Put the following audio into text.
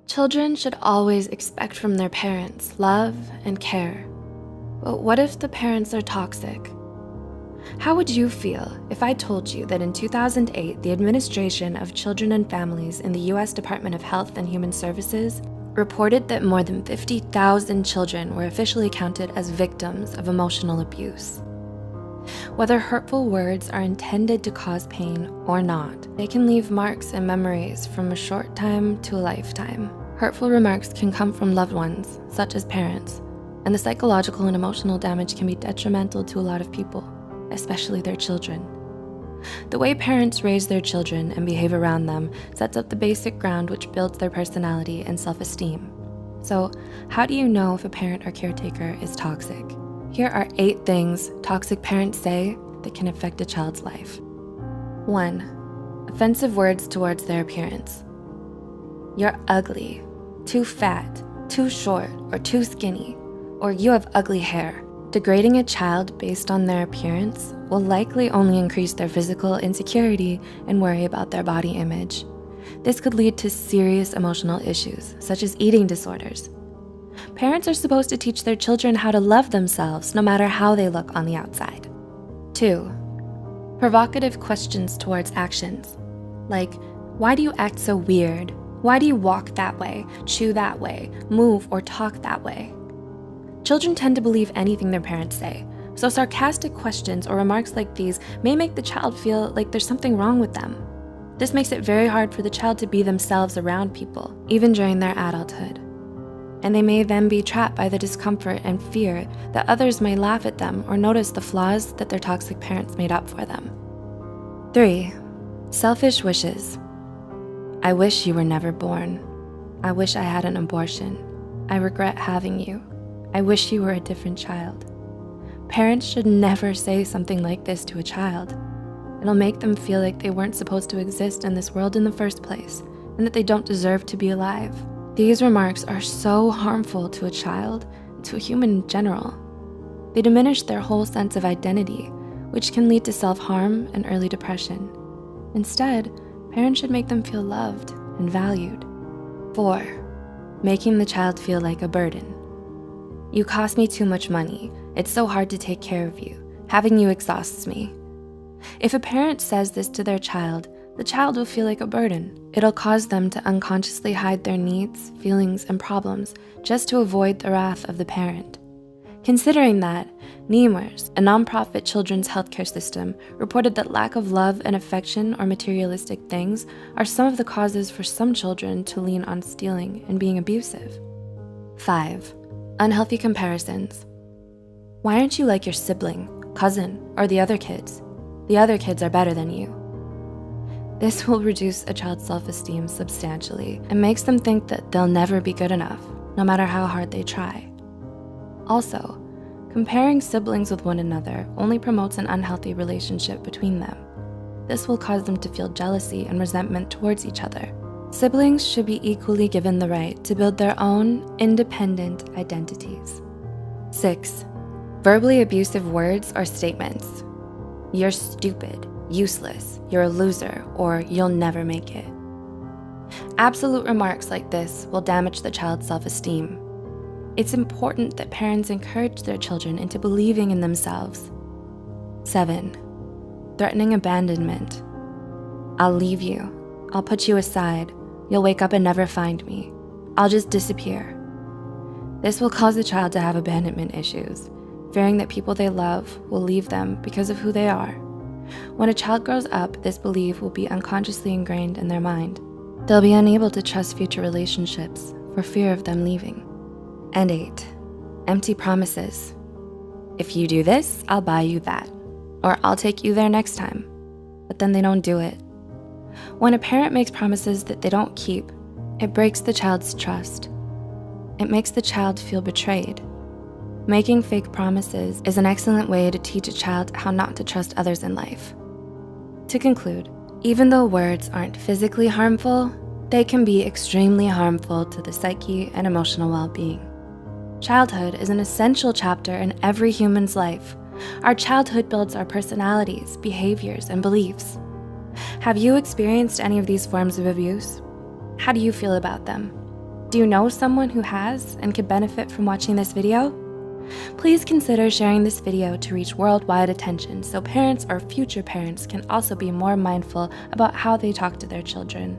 Children should always expect from their parents love and care. But what if the parents are toxic? How would you feel if I told you that in 2008, the Administration of Children and Families in the US Department of Health and Human Services reported that more than 50,000 children were officially counted as victims of emotional abuse? Whether hurtful words are intended to cause pain or not, they can leave marks and memories from a short time to a lifetime. Hurtful remarks can come from loved ones, such as parents, and the psychological and emotional damage can be detrimental to a lot of people, especially their children. The way parents raise their children and behave around them sets up the basic ground which builds their personality and self-esteem. So, how do you know if a parent or caretaker is toxic? Here are 8 things toxic parents say that can affect a child's life. 1. Offensive words towards their appearance. You're ugly, too fat, too short, or too skinny, or you have ugly hair. Degrading a child based on their appearance will likely only increase their physical insecurity and worry about their body image. This could lead to serious emotional issues, such as eating disorders. Parents are supposed to teach their children how to love themselves no matter how they look on the outside. 2. Provocative questions towards actions, like, why do you act so weird? Why do you walk that way, chew that way, move or talk that way? Children tend to believe anything their parents say, so sarcastic questions or remarks like these may make the child feel like there's something wrong with them. This makes it very hard for the child to be themselves around people, even during their adulthood. And they may then be trapped by the discomfort and fear that others may laugh at them or notice the flaws that their toxic parents made up for them. 3. Selfish wishes. I wish you were never born. I wish I had an abortion. I regret having you. I wish you were a different child. Parents should never say something like this to a child. It'll make them feel like they weren't supposed to exist in this world in the first place, and that they don't deserve to be alive. These remarks are so harmful to a child, and to a human in general. They diminish their whole sense of identity, which can lead to self-harm and early depression. Instead, parents should make them feel loved and valued. 4. Making the child feel like a burden. You cost me too much money. It's so hard to take care of you. Having you exhausts me. If a parent says this to their child, the child will feel like a burden. It'll cause them to unconsciously hide their needs, feelings, and problems just to avoid the wrath of the parent. Considering that, Nemours, a nonprofit children's healthcare system, reported that lack of love and affection or materialistic things are some of the causes for some children to lean on stealing and being abusive. 5. Unhealthy comparisons. Why aren't you like your sibling, cousin, or the other kids? The other kids are better than you. This will reduce a child's self-esteem substantially and makes them think that they'll never be good enough, no matter how hard they try. Also, comparing siblings with one another only promotes an unhealthy relationship between them. This will cause them to feel jealousy and resentment towards each other. Siblings should be equally given the right to build their own independent identities. 6. Verbally abusive words or statements. You're stupid, useless, you're a loser, or you'll never make it. Absolute remarks like this will damage the child's self-esteem. It's important that parents encourage their children into believing in themselves. 7. Threatening abandonment. I'll leave you. I'll put you aside. You'll wake up and never find me. I'll just disappear. This will cause the child to have abandonment issues, fearing that people they love will leave them because of who they are. When a child grows up, this belief will be unconsciously ingrained in their mind. They'll be unable to trust future relationships for fear of them leaving. And 8. Empty promises. If you do this, I'll buy you that, or I'll take you there next time, but then they don't do it. When a parent makes promises that they don't keep, it breaks the child's trust. It makes the child feel betrayed. Making fake promises is an excellent way to teach a child how not to trust others in life. To conclude, even though words aren't physically harmful, they can be extremely harmful to the psyche and emotional well-being. Childhood is an essential chapter in every human's life. Our childhood builds our personalities, behaviors, and beliefs. Have you experienced any of these forms of abuse? How do you feel about them? Do you know someone who has and could benefit from watching this video? Please consider sharing this video to reach worldwide attention so parents or future parents can also be more mindful about how they talk to their children.